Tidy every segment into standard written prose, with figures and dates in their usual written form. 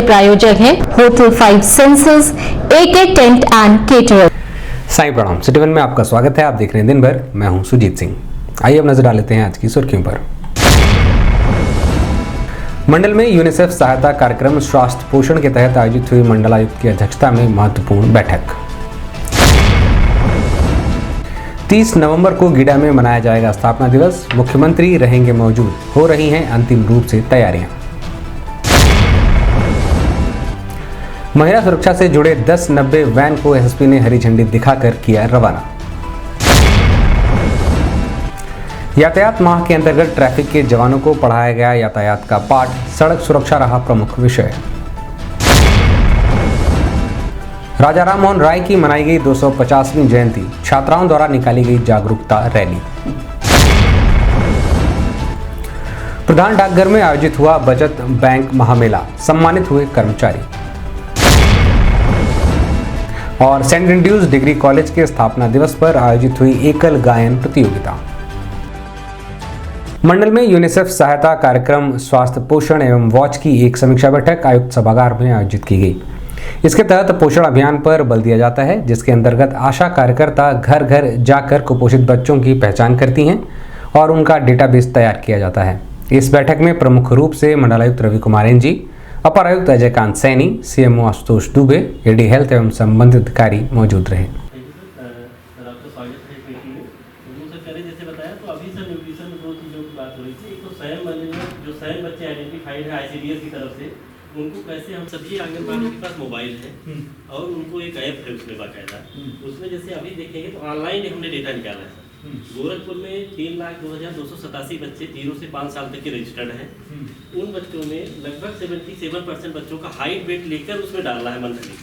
प्रायोजक है hotel 5 senses, AK tent and caterer. Sai प्रणाम। सिटी वन में आपका स्वागत है। आप देख रहे हैं दिन भर, मैं हूं सुजीत सिंह। आइए अब नजर डाल लेते हैं आज की सुर्खियों पर। मंडल में यूनिसेफ सहायता कार्यक्रम स्वास्थ्य पोषण के तहत आयोजित हुई मंडलायुक्त की अध्यक्षता में महत्वपूर्ण बैठक। 30 नवंबर को गीडा में मनाया जाएगा स्थापना दिवस, मुख्यमंत्री रहेंगे मौजूद, हो रही हैं अंतिम रूप से तैयारियां। महिला सुरक्षा से जुड़े 1090 वैन को एसएसपी ने हरी झंडी दिखाकर किया रवाना। यातायात माह के अंतर्गत ट्रैफिक के जवानों को पढ़ाया गया यातायात का पाठ, सड़क सुरक्षा रहा प्रमुख विषय। राजा राम मोहन राय की मनाई गई 250वीं जयंती, छात्राओं द्वारा निकाली गई जागरूकता रैली। प्रधान डाकघर में आयोजित हुआ बचत बैंक महामेला, सम्मानित हुए कर्मचारी। और सेंट एंड्रयूज डिग्री कॉलेज के स्थापना दिवस पर आयोजित हुई एकल गायन प्रतियोगिता। मंडल में यूनिसेफ सहायता कार्यक्रम स्वास्थ्य पोषण एवं वॉच की एक समीक्षा बैठक आयुक्त सभागार में आयोजित की गई। इसके तहत पोषण अभियान पर बल दिया जाता है, जिसके अंतर्गत आशा कार्यकर्ता घर घर जाकर कुपोषित बच्चों की पहचान करती हैं और उनका डेटाबेस तैयार किया जाता है। इस बैठक में प्रमुख रूप से मंडलायुक्त रवि कुमार एनजी, अपर आयुक्त Ajay Kant Saini, CMO Ashutosh Dubey, AD health एवं संबंधित अधिकारी मौजूद रहे। बच्चे आइडेंटिफाइड है आईसीडीएस की तरफ से, उनको कैसे हम सभी आंगनबाड़ी के पास मोबाइल है और उनको एक ऐप है उसमें बाकायदा, उसमें जैसे अभी देखेंगे तो ऑनलाइन हमने डेटा निकाला है। गोरखपुर में 3,02,287 बच्चे 0 से 5 साल तक के रजिस्टर्ड हैं। उन बच्चों में लगभग 77% बच्चों का हाइट वेट लेकर उसमें डालना है मंथली।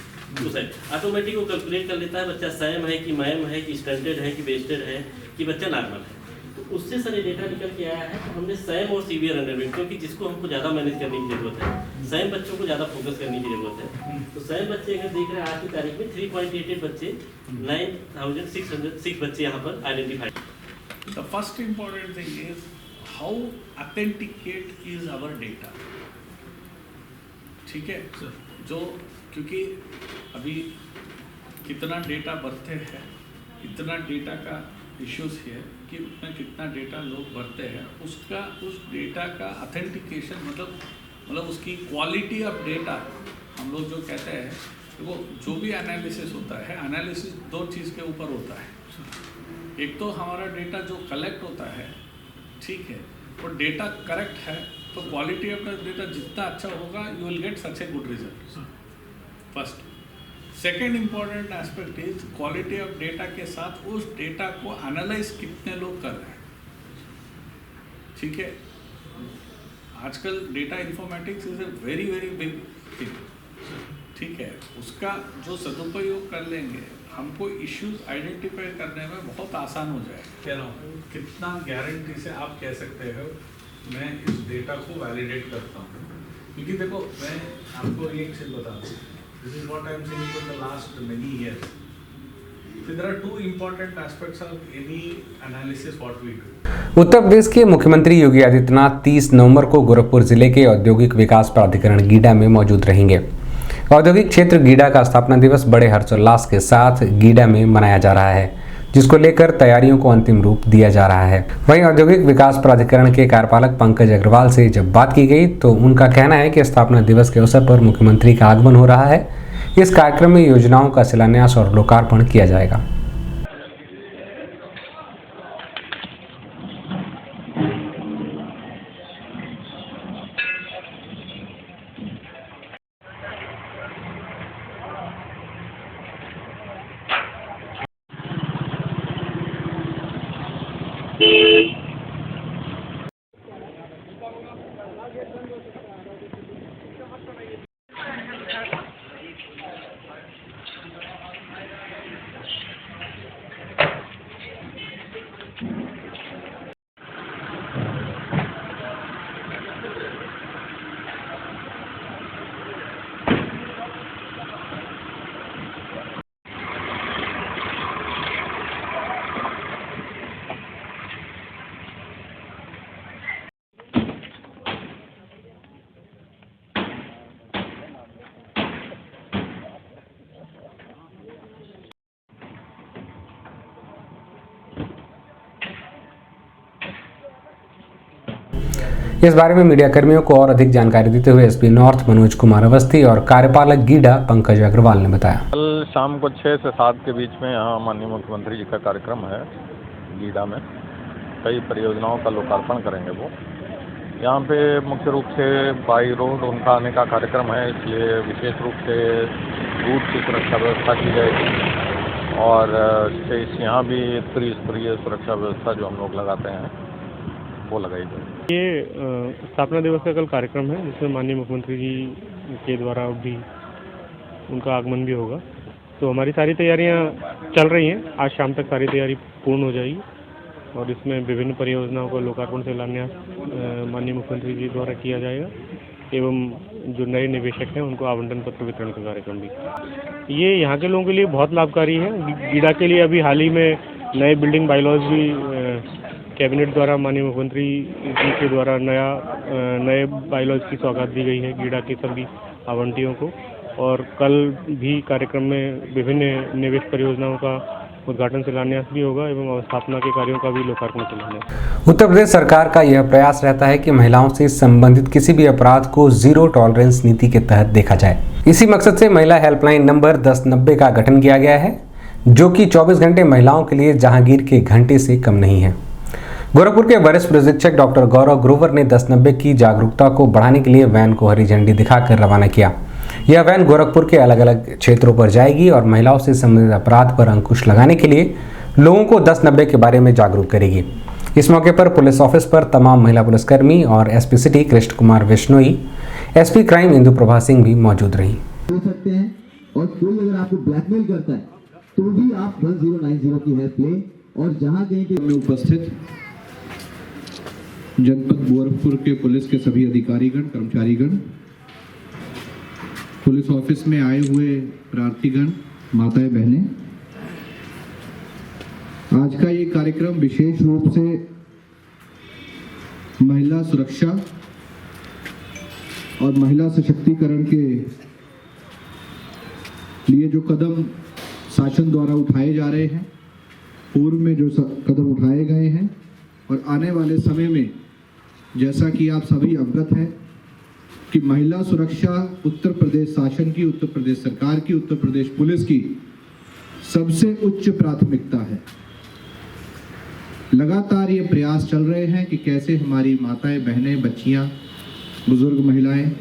उसे ऑटोमेटिक वो कैलकुलेट कर लेता है बच्चा सैम है कि मैम है कि स्टंटेड है कि वेस्टेड है कि बच्चा नॉर्मल है। तो उससे सर ये डेटा निकल के आया है। तो हमने सैम और सीवियर अंडरवेट, क्योंकि जिसको हमको ज़्यादा मैनेज करने की जरूरत है, सैम बच्चों को ज़्यादा फोकस करने की जरूरत है। तो सैम बच्चे अगर देख रहे हैं आज की तारीख में 3.88 बच्चे, 9,606 बच्चे यहाँ पर identified. The first important thing is how authenticate is our data. ठीक है, जो क्योंकि अभी कितना डेटा भरते हैं, इतना डेटा का इश्यूज है कि उसमें कितना डेटा लोग भरते हैं, उसका उस डेटा का ऑथेंटिकेशन मतलब उसकी क्वालिटी ऑफ डेटा हम लोग जो कहते हैं, वो जो भी एनालिसिस होता है, एनालिसिस दो चीज़ के ऊपर होता है। एक तो हमारा डेटा जो कलेक्ट होता है, ठीक है, वो डेटा करेक्ट है तो क्वालिटी ऑफ द डेटा जितना अच्छा होगा, you will get such a good result. First. Second important aspect is quality of data के साथ उस डेटा को एनालाइज कितने लोग कर रहे हैं। ठीक है, आजकल data informatics is a very very big thing. ठीक है, उसका जो सदुपयोग कर लेंगे, हमको इश्यूज आइडेंटिफाई करने में बहुत आसान हो जाएगा। कितना गारंटी से आप कह सकते हो मैं इस डेटा को वैलिडेट करता हूँ, क्योंकि देखो मैं आपको एक चीज बता दूँ, this is what I am seeing for the last many years. There are two important aspects of any analysis what we do. Uttar Pradesh के मुख्यमंत्री योगी आदित्यनाथ 30 नवंबर को गोरखपुर जिले के औद्योगिक विकास प्राधिकरण गीडा में मौजूद रहेंगे। औद्योगिक क्षेत्र गीडा का स्थापना दिवस बड़े हर्षोल्लास के साथ गीडा में मनाया जा रहा है, जिसको लेकर तैयारियों को अंतिम रूप दिया जा रहा है। वहीं औद्योगिक विकास प्राधिकरण के कार्यपालक पंकज अग्रवाल से जब बात की गई तो उनका कहना है कि स्थापना दिवस के अवसर पर मुख्यमंत्री का आगमन हो रहा है। इस कार्यक्रम में योजनाओं का शिलान्यास और लोकार्पण किया जाएगा। इस बारे में मीडिया कर्मियों को और अधिक जानकारी देते हुए एसपी नॉर्थ मनोज कुमार अवस्थी और कार्यपालक गीडा पंकज अग्रवाल ने बताया। कल शाम को 6 से 7 के बीच में यहाँ माननीय मुख्यमंत्री जी का कार्यक्रम है गीडा में। कई परियोजनाओं का लोकार्पण करेंगे वो। यहाँ पे मुख्य रूप से बाई रोड उनका आने का कार्यक्रम है, इसलिए विशेष रूप से रूट की सुरक्षा व्यवस्था की जाएगी और यहाँ भी त्रिस्तरीय सुरक्षा व्यवस्था जो हम लोग लगाते हैं वो लगाई जाएगी। ये स्थापना दिवस का कल कार्यक्रम है जिसमें माननीय मुख्यमंत्री जी के द्वारा भी उनका आगमन भी होगा। तो हमारी सारी तैयारियां चल रही हैं। आज शाम तक सारी तैयारी पूर्ण हो जाएगी और इसमें विभिन्न परियोजनाओं का लोकार्पण शिलान्यास माननीय मुख्यमंत्री जी द्वारा किया जाएगा एवं जो नए निवेशक हैं उनको आवंटन पत्र वितरण का कार्यक्रम भी। ये यहाँ के लोगों के लिए बहुत लाभकारी है। गीडा के लिए अभी हाल ही में नए बिल्डिंग बायलॉज भी कैबिनेट द्वारा माननीय मुख्यमंत्री जी के द्वारा नए बायलॉज की सौगात दी गई है गीडा के सभी आवंटियों को। और कल भी कार्यक्रम में विभिन्न निवेश परियोजनाओं का उद्घाटन शिलान्यास भी होगा एवं स्थापना के कार्यों का भी लोकार्पण शिलान्यास। उत्तर प्रदेश सरकार का यह प्रयास रहता है कि महिलाओं से संबंधित किसी भी अपराध को जीरो टॉलरेंस नीति के तहत देखा जाए। इसी मकसद से महिला हेल्पलाइन नंबर 1090 का गठन किया गया है, जो कि 24 घंटे महिलाओं के लिए जहांगीर के घंटे से कम नहीं है। गोरखपुर के वरिष्ठ प्रशिक्षक डॉक्टर गौरव ग्रोवर ने 1090 की जागरूकता को बढ़ाने के लिए वैन को हरी झंडी दिखाकर रवाना किया। यह वैन गोरखपुर के अलग अलग क्षेत्रों पर जाएगी और महिलाओं से संबंधित अपराध पर अंकुश लगाने के लिए लोगों को 1090 के बारे में जागरूक करेगी। इस मौके पर पुलिस ऑफिस पर तमाम महिला पुलिसकर्मी और SP city Krishna Kumar Vishnoi, SP crime Indu Prabha Singh भी मौजूद रही। सकते हैं और कोई अगर आपको ब्लैकमेल करता है तो भी आप 1090 की हेल्प लें और जहां कहीं के उपस्थित जनपद गोरखपुर के पुलिस के सभी अधिकारीगण, कर्मचारीगण, पुलिस ऑफिस में आए हुए प्रार्थीगण, माताएं, बहनें, आज का ये कार्यक्रम विशेष रूप से महिला सुरक्षा और महिला सशक्तिकरण के लिए जो कदम शासन द्वारा उठाए जा रहे हैं, पूर्व में जो कदम उठाए गए हैं और आने वाले समय में जैसा कि आप सभी अवगत हैं कि महिला सुरक्षा उत्तर प्रदेश शासन की, उत्तर प्रदेश सरकार की, उत्तर प्रदेश पुलिस की सबसे उच्च प्राथमिकता है। लगातार ये प्रयास चल रहे हैं कि कैसे हमारी माताएं, बहनें, बच्चियां, बुजुर्ग महिलाएं,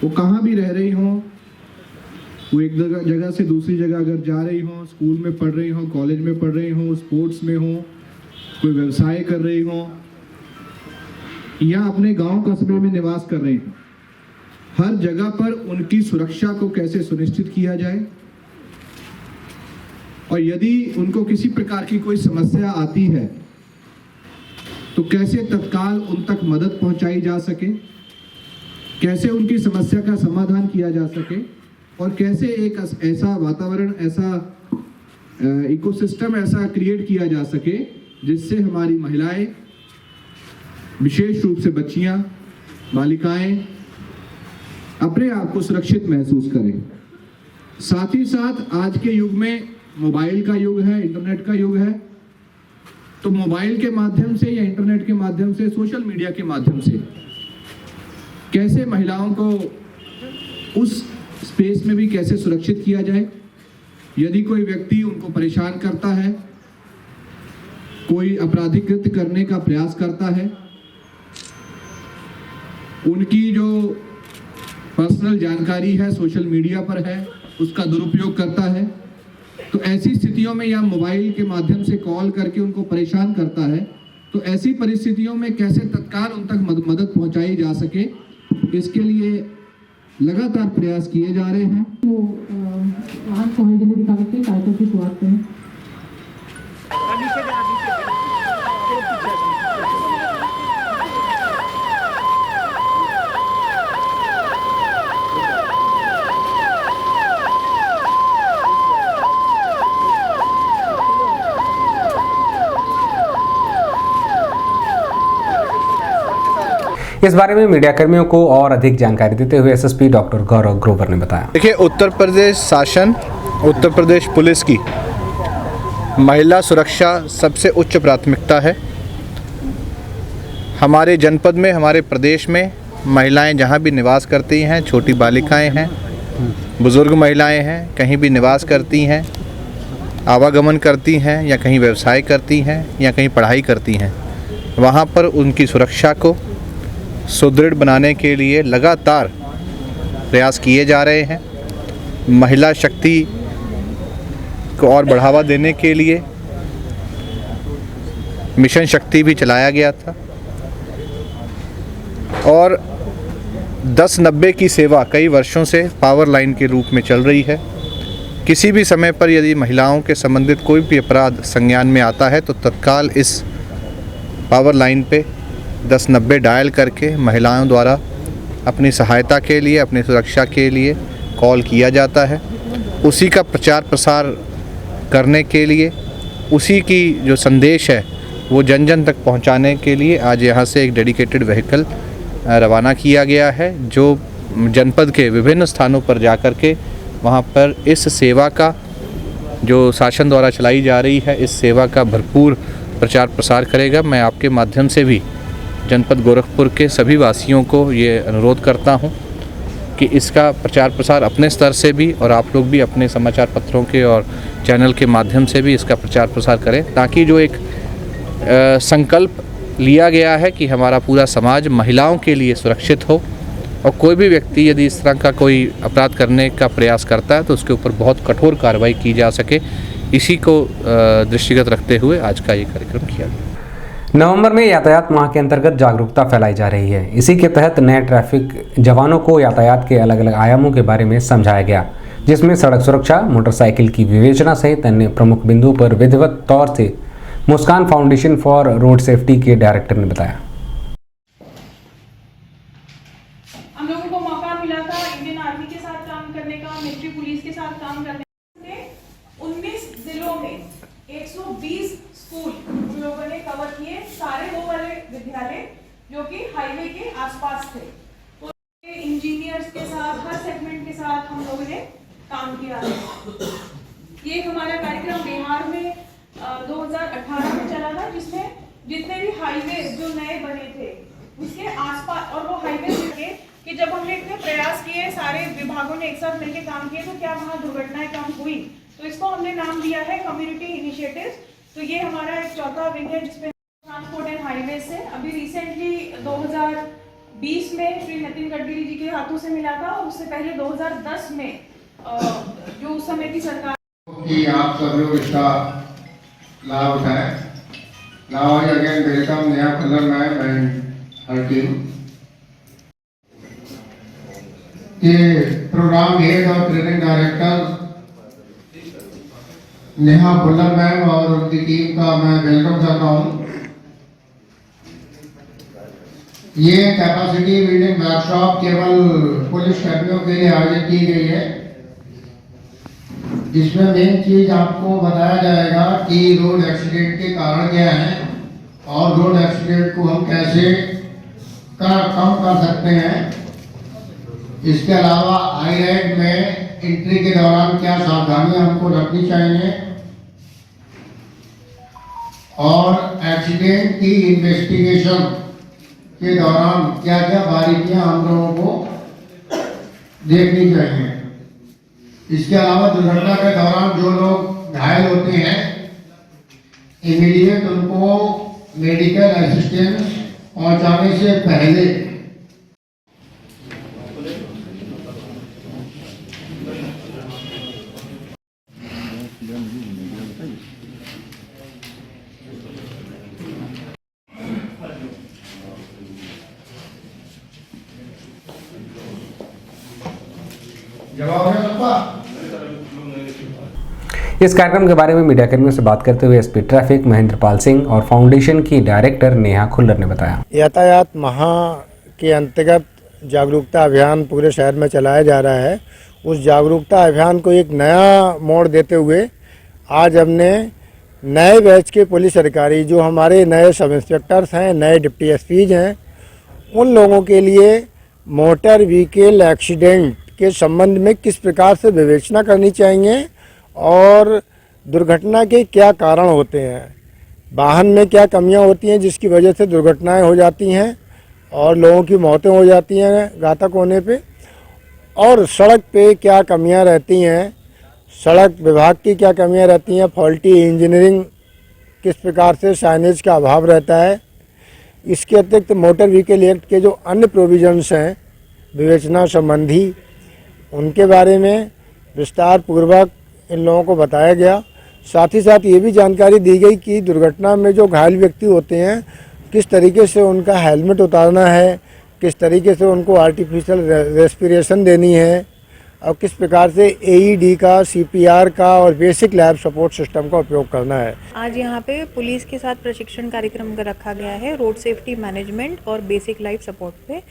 वो कहाँ भी रह रही हों, वो एक जगह से दूसरी जगह अगर जा रही हों, स्कूल में पढ़ रही हों, कॉलेज में पढ़ रही हों, स्पोर्ट्स में हों, कोई व्यवसाय कर रही हों या अपने गांव कस्बे में निवास कर रही हों, हर जगह पर उनकी सुरक्षा को कैसे सुनिश्चित किया जाए और यदि उनको किसी प्रकार की कोई समस्या आती है तो कैसे तत्काल उन तक मदद पहुंचाई जा सके, कैसे उनकी समस्या का समाधान किया जा सके और कैसे एक ऐसा वातावरण, ऐसा इकोसिस्टम ऐसा क्रिएट किया जा सके जिससे हमारी महिलाएं, विशेष रूप से बच्चियां, बालिकाएं अपने आप को सुरक्षित महसूस करें। साथ ही साथ आज के युग में मोबाइल का युग है, इंटरनेट का युग है, तो मोबाइल के माध्यम से या इंटरनेट के माध्यम से, सोशल मीडिया के माध्यम से कैसे महिलाओं को उस स्पेस में भी कैसे सुरक्षित किया जाए। यदि कोई व्यक्ति उनको परेशान करता है, कोई आपराधिक कृत्य करने का प्रयास करता है, उनकी जो पर्सनल जानकारी है सोशल मीडिया पर है उसका दुरुपयोग करता है, तो ऐसी स्थितियों में या मोबाइल के माध्यम से कॉल करके उनको परेशान करता है, तो ऐसी परिस्थितियों में कैसे तत्काल उन तक मदद पहुंचाई जा सके, इसके लिए लगातार प्रयास किए जा रहे हैं। वो आज को हरी झंडी दिखा के कार्यक्रम की शुरुआत करें। इस बारे में मीडिया कर्मियों को और अधिक जानकारी देते हुए एसएसपी डॉक्टर गौरव ग्रोवर ने बताया। देखिए, उत्तर प्रदेश शासन, उत्तर प्रदेश पुलिस की महिला सुरक्षा सबसे उच्च प्राथमिकता है। हमारे जनपद में, हमारे प्रदेश में महिलाएं जहां भी निवास करती हैं, छोटी बालिकाएं हैं, बुज़ुर्ग महिलाएं हैं, कहीं भी निवास करती हैं, आवागमन करती हैं या कहीं व्यवसाय करती हैं या कहीं पढ़ाई करती हैं, वहां पर उनकी सुरक्षा को सुदृढ़ बनाने के लिए लगातार प्रयास किए जा रहे हैं। महिला शक्ति को और बढ़ावा देने के लिए मिशन शक्ति भी चलाया गया था और 10-90 की सेवा कई वर्षों से पावर लाइन के रूप में चल रही है। किसी भी समय पर यदि महिलाओं के संबंधित कोई भी अपराध संज्ञान में आता है तो तत्काल इस पावर लाइन पे 10-90 डायल करके महिलाओं द्वारा अपनी सहायता के लिए, अपनी सुरक्षा के लिए कॉल किया जाता है। उसी का प्रचार प्रसार करने के लिए, उसी की जो संदेश है वो जन जन तक पहुंचाने के लिए आज यहाँ से एक डेडिकेटेड व्हीकल रवाना किया गया है, जो जनपद के विभिन्न स्थानों पर जाकर के वहाँ पर इस सेवा का, जो शासन द्वारा चलाई जा रही है, इस सेवा का भरपूर प्रचार प्रसार करेगा। मैं आपके माध्यम से भी जनपद गोरखपुर के सभी वासियों को ये अनुरोध करता हूँ कि इसका प्रचार प्रसार अपने स्तर से भी और आप लोग भी अपने समाचार पत्रों के और चैनल के माध्यम से भी इसका प्रचार प्रसार करें, ताकि जो एक संकल्प लिया गया है कि हमारा पूरा समाज महिलाओं के लिए सुरक्षित हो और कोई भी व्यक्ति यदि इस तरह का कोई अपराध करने का प्रयास करता है तो उसके ऊपर बहुत कठोर कार्रवाई की जा सके, इसी को दृष्टिगत रखते हुए आज का ये कार्यक्रम किया गया। नवंबर में यातायात माह के अंतर्गत जागरूकता फैलाई जा रही है। इसी के तहत नए ट्रैफिक जवानों को यातायात के अलग अलग आयामों के बारे में समझाया गया, जिसमें सड़क सुरक्षा, मोटरसाइकिल की विवेचना सहित अन्य प्रमुख बिंदुओं पर विधिवत तौर से मुस्कान फाउंडेशन फॉर रोड सेफ्टी के डायरेक्टर ने बताया। हम लोगों को मौका मिला था इंडियन आर्मी के साथ काम करने का, मिलिट्री पुलिस के साथ काम करने का। 19 जिलों में 120 स्कूल हम लोगों ने कवर किए, सारे वो वाले विद्यालय जो कि हाईवे के आसपास थे। तो इंजीनियर्स के साथ, हर सेगमेंट के साथ हम लोगों ने काम किया है। ये हमारा कार्यक्रम बिहार में 2018 में चला था, जिसमें जितने भी हाईवे जो नए बने थे उसके आसपास, और वो हाईवे के कि जब हमने इतने प्रयास किए, सारे विभागों ने एक साथ मिलकर काम किए, तो क्या वहाँ दुर्घटनाएं कम हुई। तो इसको हमने नाम दिया है कम्युनिटी इनिशिएटिव्स। तो ये हमारा एक चौथा विंग है जिसमें ट्रांसपोर्ट एंड हाईवे से अभी रिसेंटली 2020 में श्री नितिन गडकरी जी के हाथों से मिला था, और उससे पहले 2010 में जो उस समय की सरकार कि आप सब लोग इसका लाभ उठाएं। Now I again welcome Neha Khullar ma'am and her team. ये प्रोग्राम हेड और training director Neha Khullar ma'am और उनकी टीम का मैं वेलकम करता हूँ। ये कैपेसिटी बिल्डिंग वर्कशॉप केवल पुलिस कर्मियों के लिए आयोजित की गई है, जिसमें मेन चीज आपको बताया जाएगा कि रोड एक्सीडेंट के कारण क्या है और रोड एक्सीडेंट को हम कैसे कम कर सकते हैं। इसके अलावा आई-रैड में एंट्री के दौरान क्या सावधानियां हमको रखनी चाहिए और एक्सीडेंट की इन्वेस्टिगेशन के दौरान क्या क्या बारीकियां हम लोगों को देखनी चाहिए। इसके अलावा दुर्घटना के दौरान जो लोग घायल होते हैं, इमीडिएट उनको मेडिकल असिस्टेंस पहुंचाने से पहले जवाब है सबका। इस कार्यक्रम के बारे में मीडिया कर्मियों से बात करते हुए एसपी ट्रैफिक महेंद्र पाल सिंह और फाउंडेशन की डायरेक्टर नेहा खुल्लर ने बताया, यातायात माह के अंतर्गत जागरूकता अभियान पूरे शहर में चलाया जा रहा है। उस जागरूकता अभियान को एक नया मोड़ देते हुए आज हमने नए बैच के पुलिस अधिकारी, जो हमारे नए सब इंस्पेक्टर्स हैं, नए डिप्टी एसपीज हैं, उन लोगों के लिए मोटर व्हीकल एक्सीडेंट के संबंध में किस प्रकार से विवेचना करनी चाहिए और दुर्घटना के क्या कारण होते हैं, वाहन में क्या कमियां होती हैं जिसकी वजह से दुर्घटनाएं हो जाती हैं और लोगों की मौतें हो जाती हैं घातक होने पे, और सड़क पे क्या कमियां रहती हैं, सड़क विभाग की क्या कमियां रहती हैं, फॉल्टी इंजीनियरिंग किस प्रकार से साइनेज का अभाव रहता है। इसके अतिरिक्त मोटर व्हीकल एक्ट के जो अन्य प्रोविजंस हैं विवेचना संबंधी, उनके बारे में विस्तार पूर्वक इन लोगों को बताया गया। साथ ही साथ ये भी जानकारी दी गई कि दुर्घटना में जो घायल व्यक्ति होते हैं किस तरीके से उनका हेलमेट उतारना है, किस तरीके से उनको आर्टिफिशियल रेस्पिरेशन देनी है और किस प्रकार से AED का, CPR का और बेसिक लाइफ सपोर्ट सिस्टम का उपयोग करना है। आज यहाँ पे पुलिस के साथ प्रशिक्षण कार्यक्रम रखा गया है रोड सेफ्टी मैनेजमेंट और बेसिक लाइफ सपोर्ट पे।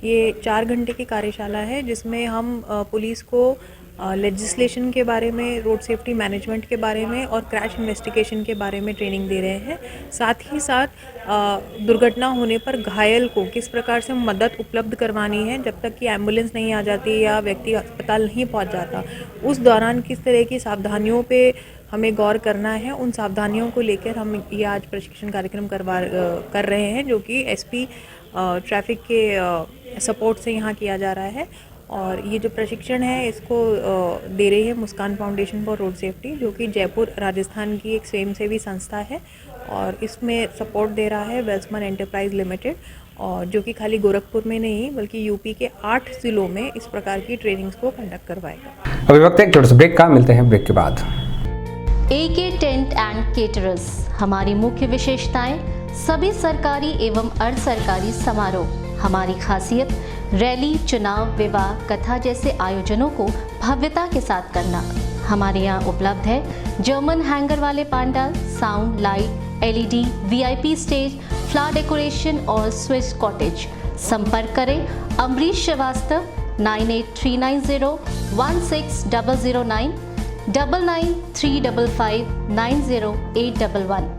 ये 4 घंटे की कार्यशाला है जिसमें हम पुलिस को लेजिस्लेशन के बारे में, रोड सेफ्टी मैनेजमेंट के बारे में और क्रैश इन्वेस्टिगेशन के बारे में ट्रेनिंग दे रहे हैं। साथ ही साथ दुर्घटना होने पर घायल को किस प्रकार से मदद उपलब्ध करवानी है जब तक कि एम्बुलेंस नहीं आ जाती या व्यक्ति अस्पताल नहीं पहुंच जाता, उस दौरान किस तरह की सावधानियों पे हमें गौर करना है। उन सावधानियों को लेकर हम ये आज प्रशिक्षण कार्यक्रम कर रहे हैं जो कि SP ट्रैफिक के सपोर्ट से यहाँ किया जा रहा है। और ये जो प्रशिक्षण है इसको दे रही है मुस्कान फाउंडेशन फॉर रोड सेफ्टी, जो कि जयपुर राजस्थान की एक स्वयंसेवी संस्था है, और इसमें सपोर्ट दे रहा है वेल्समन एंटरप्राइज लिमिटेड, और जो कि खाली गोरखपुर में नहीं बल्कि यूपी के 8 जिलों में इस प्रकार की ट्रेनिंग्स को कंडक्ट करवाएगा। अभी वक्त एक छोटे से ब्रेक का, मिलते हैं ब्रेक के बाद। AK टेंट एंड केटरर्स, हमारी मुख्य विशेषताएं सभी सरकारी एवं अर्ध सरकारी समारोह। हमारी खासियत रैली, चुनाव, विवाह, कथा जैसे आयोजनों को भव्यता के साथ करना। हमारे यहाँ उपलब्ध है जर्मन हैंगर वाले pandal, sound, light, LED, VIP stage, flower decoration और स्विस कॉटेज। संपर्क करें अमरीश श्रीवास्तव 98390 16009 993559 90811।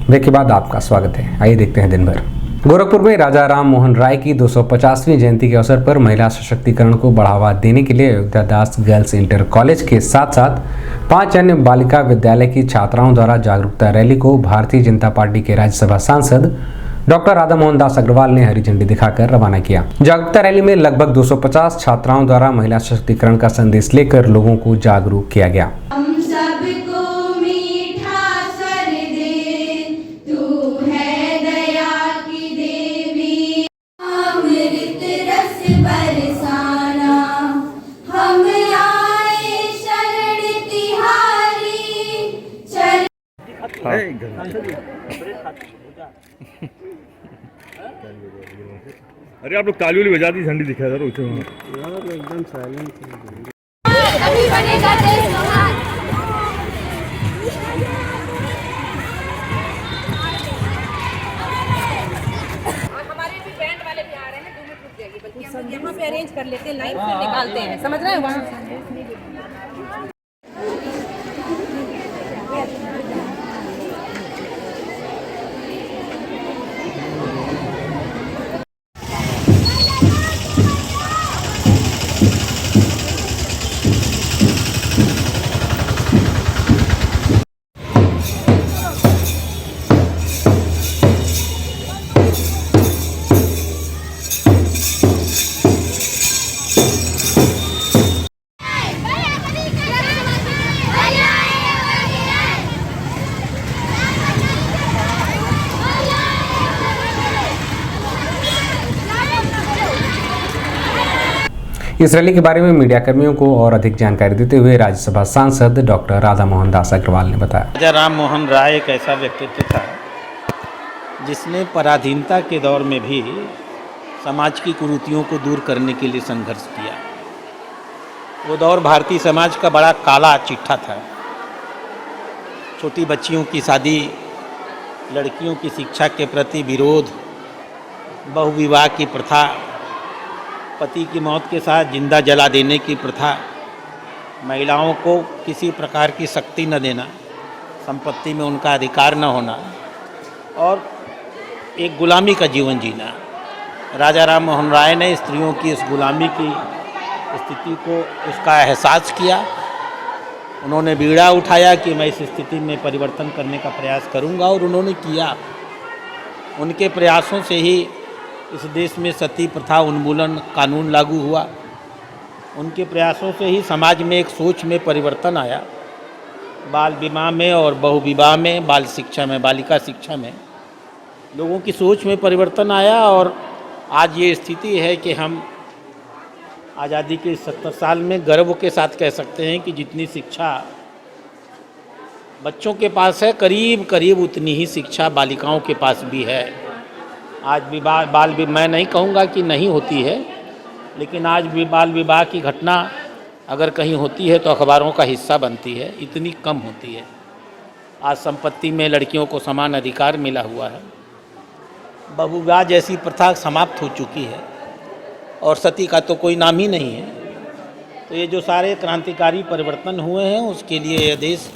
ब्रेक के बाद आपका स्वागत है। आइए देखते हैं दिन भर। गोरखपुर में राजा राम मोहन राय की 250वीं जयंती के अवसर पर महिला सशक्तिकरण को बढ़ावा देने के लिए अयोध्या दास गर्ल्स इंटर कॉलेज के साथ साथ 5 अन्य बालिका विद्यालय की छात्राओं द्वारा जागरूकता रैली को भारतीय जनता पार्टी के राज्यसभा सांसद डॉक्टर राधा मोहन दास अग्रवाल ने हरी झंडी दिखाकर रवाना किया। जागरूकता रैली में लगभग 250 छात्राओं द्वारा महिला सशक्तिकरण का संदेश लेकर लोगों को जागरूक किया गया। अरे आप लोग ताली वाली बजा दी, झंडी दिखा यार एकदम साइलेंट। हमारे भी बैंड वाले भी आ रहे हैं, 2 मिनट रुक जाइए, बल्कि हम लोग यहाँ पे अरेंज कर लेते हैं, लाइन से निकालते हैं, समझ रहे हैं वहाँ। इस रैली के बारे में मीडिया कर्मियों को और अधिक जानकारी देते हुए राज्यसभा सांसद डॉक्टर राधा मोहन दास अग्रवाल ने बताया। राजा राम मोहन राय एक ऐसा व्यक्तित्व था जिसने पराधीनता के दौर में भी समाज की कुरीतियों को दूर करने के लिए संघर्ष किया। वो दौर भारतीय समाज का बड़ा काला चिट्ठा था। छोटी बच्चियों की शादी, लड़कियों की शिक्षा के प्रति विरोध, बहुविवाह की प्रथा, पति की मौत के साथ जिंदा जला देने की प्रथा, महिलाओं को किसी प्रकार की शक्ति न देना, संपत्ति में उनका अधिकार न होना और एक गुलामी का जीवन जीना। राजा राम मोहन राय ने स्त्रियों की इस गुलामी की स्थिति को उसका एहसास किया। उन्होंने बीड़ा उठाया कि मैं इस स्थिति में परिवर्तन करने का प्रयास करूंगा और उन्होंने किया। उनके प्रयासों से ही इस देश में सती प्रथा उन्मूलन कानून लागू हुआ। उनके प्रयासों से ही समाज में एक सोच में परिवर्तन आया। बाल विवाह में और बहुविवाह में, बाल शिक्षा में, बालिका शिक्षा में लोगों की सोच में परिवर्तन आया और आज ये स्थिति है कि हम आज़ादी के 70 साल में गर्व के साथ कह सकते हैं कि जितनी शिक्षा बच्चों के पास है, करीब करीब उतनी ही शिक्षा बालिकाओं के पास भी है। आज भी मैं नहीं कहूँगा कि नहीं होती है, लेकिन आज भी बाल विवाह की घटना अगर कहीं होती है तो अखबारों का हिस्सा बनती है, इतनी कम होती है। आज संपत्ति में लड़कियों को समान अधिकार मिला हुआ है। बहुविवाह जैसी प्रथा समाप्त हो चुकी है और सती का तो कोई नाम ही नहीं है। तो ये जो सारे क्रांतिकारी परिवर्तन हुए हैं उसके लिए यह देश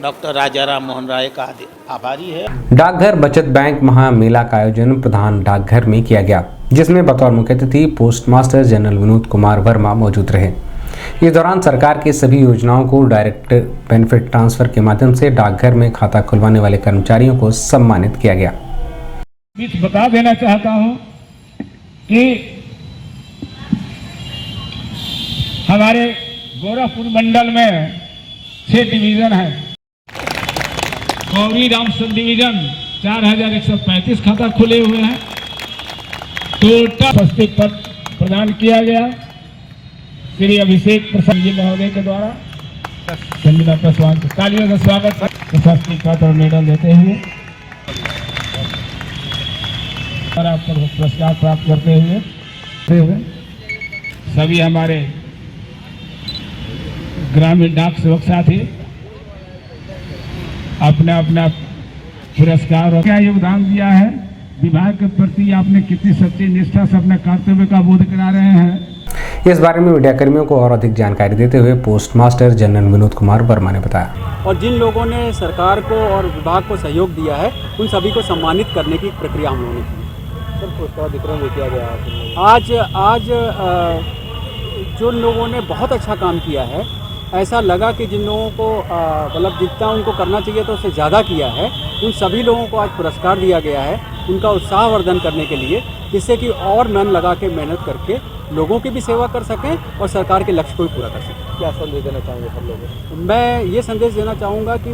डॉक्टर राजा राम मोहन राय का आभारी है। डाकघर बचत बैंक महामेला का आयोजन प्रधान डाकघर में किया गया, जिसमें बतौर मुख्य अतिथि post master general Vinod Kumar Verma मौजूद रहे। इस दौरान सरकार की सभी योजनाओं को डायरेक्ट बेनिफिट ट्रांसफर के माध्यम से डाकघर में खाता खुलवाने वाले कर्मचारियों को सम्मानित किया गया। बता देना चाहता हूं कि हमारे गोरखपुर मंडल में 6 डिवीजन है। गौरी राम सब डिवीजन 4135 खाता खुले हुए हैं। टोटल स्वस्तिक पत्र प्रदान किया गया श्री अभिषेक प्रसाद जी महोदय के द्वारा। संजना पासवान को तालियों से स्वागत। स्वस्तिक पत्र और मेडल देते हुए और आपको पुरस्कार प्राप्त करते हुए सभी हमारे ग्रामीण डाक सेवक साथी अपना अपना पुरस्कार और क्या योगदान दिया है। विभाग के प्रति आपने कितनी सच्ची निष्ठा से अपने कर्तव्य का बोध करा रहे हैं। इस बारे में मीडिया कर्मियों को और अधिक जानकारी देते हुए post master general Vinod Kumar Verma ने बताया। और जिन लोगों ने सरकार को और विभाग को सहयोग दिया है उन सभी को सम्मानित करने की प्रक्रिया हम लोगों ने की। किया गया आज जो लोगों ने बहुत अच्छा काम किया है, ऐसा लगा कि जिन लोगों को मतलब जितना उनको करना चाहिए तो उससे ज़्यादा किया है, उन सभी लोगों को आज पुरस्कार दिया गया है उनका उत्साहवर्धन करने के लिए, जिससे कि और मन लगा के मेहनत करके लोगों की भी सेवा कर सकें और सरकार के लक्ष्य को भी पूरा कर सकें। क्या संदेश देना चाहेंगे सब लोगों को? मैं ये संदेश देना चाहूँगा कि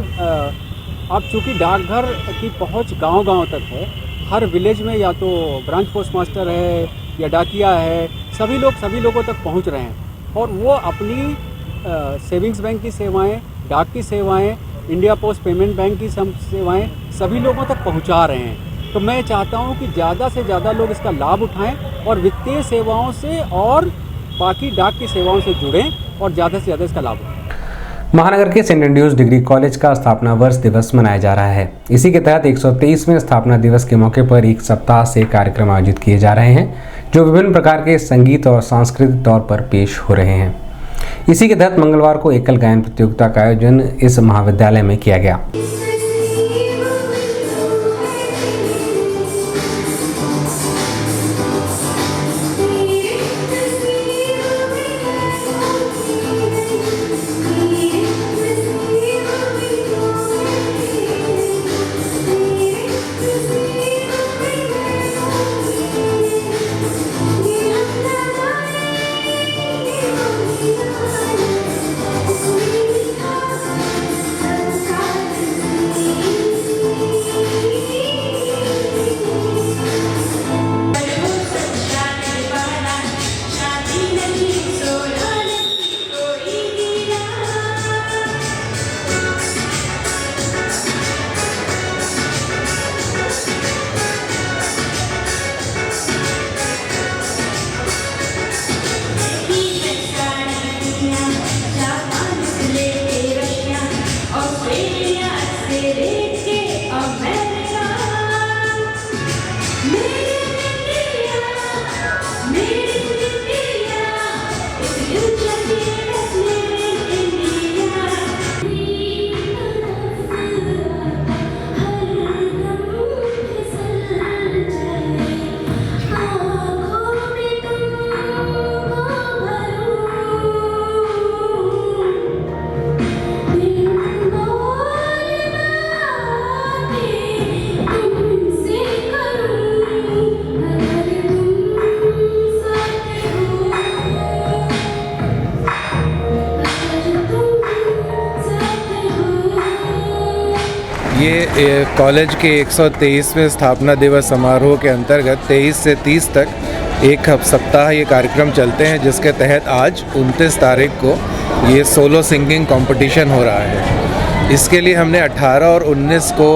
अब चूँकि डाकघर की पहुँच गाँव-गाँव तक है, हर विलेज में या तो ब्रांच पोस्ट मास्टर है या डाकिया है, सभी लोगों तक पहुँच रहे हैं और वो अपनी सेविंग्स बैंक की सेवाएं, डाक की सेवाएं, इंडिया पोस्ट पेमेंट बैंक की सेवाएं सभी लोगों तक पहुंचा रहे हैं। तो मैं चाहता हूं कि ज़्यादा से ज़्यादा लोग इसका लाभ उठाएं और वित्तीय सेवाओं से और बाकी डाक की सेवाओं से जुड़ें और ज़्यादा से ज़्यादा इसका लाभ उठाएं। महानगर के सेंट एंड्रयूज डिग्री कॉलेज का स्थापना वर्ष दिवस मनाया जा रहा है। इसी के तहत 123वें स्थापना दिवस के मौके पर एक सप्ताह से कार्यक्रम आयोजित किए जा रहे हैं, जो विभिन्न प्रकार के संगीत और सांस्कृतिक तौर पर पेश हो रहे हैं। इसी के तहत मंगलवार को एकल गायन प्रतियोगिता का आयोजन इस महाविद्यालय में किया गया। कॉलेज के 123वें स्थापना दिवस समारोह के अंतर्गत 23 से 30 तक एक सप्ताह ये कार्यक्रम चलते हैं, जिसके तहत आज 29 तारीख को ये सोलो सिंगिंग कंपटीशन हो रहा है। इसके लिए हमने 18 और 19 को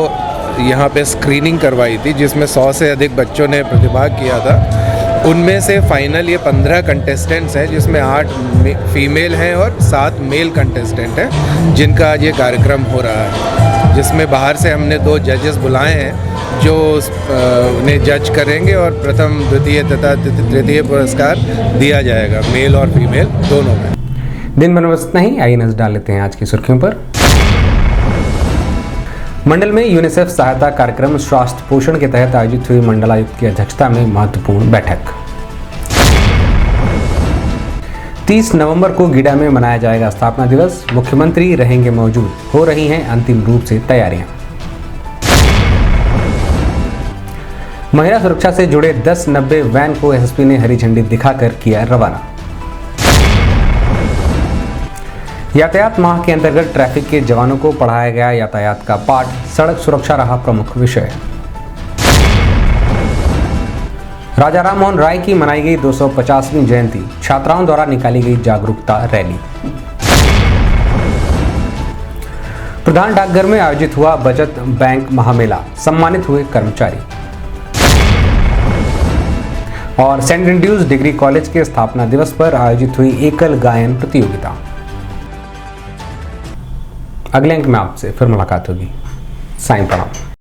यहाँ पे स्क्रीनिंग करवाई थी, जिसमें 100 से अधिक बच्चों ने प्रतिभाग किया था। उनमें से फाइनल ये 15 कंटेस्टेंट्स हैं, जिसमें 8 फीमेल हैं और 7 मेल कंटेस्टेंट हैं, जिनका आज ये कार्यक्रम हो रहा है, जिसमें बाहर से हमने 2 जजेस बुलाए हैं जो उन्हें जज करेंगे और प्रथम, द्वितीय तथा तृतीय पुरस्कार दिया जाएगा मेल और फीमेल दोनों में। दिन भर में बस इतना ही। आइए नजर डाल लेते हैं आज की सुर्खियों पर। मंडल में यूनिसेफ सहायता कार्यक्रम स्वास्थ्य पोषण के तहत आयोजित हुई मंडलायुक्त की अध्यक्षता में महत्वपूर्ण बैठक। 30 नवंबर को गीडा में मनाया जाएगा स्थापना दिवस, मुख्यमंत्री रहेंगे मौजूद, हो रही हैं अंतिम रूप से तैयारियां। महिला सुरक्षा से जुड़े 1090 वैन को एसएसपी ने हरी झंडी दिखाकर किया रवाना। यातायात माह के अंतर्गत ट्रैफिक के जवानों को पढ़ाया गया यातायात का पाठ, सड़क सुरक्षा रहा प्रमुख विषय। राजा राम मोहन राय की मनाई गई 250वीं जयंती, छात्राओं द्वारा निकाली गई जागरूकता रैली। प्रधान डाकघर में आयोजित हुआ बचत बैंक महामेला, सम्मानित हुए कर्मचारी। और सेंट एंड्रयूज डिग्री कॉलेज के स्थापना दिवस पर आयोजित हुई एकल गायन प्रतियोगिता। अगले अंक में आपसे फिर मुलाकात होगी। साईं प्रणाम।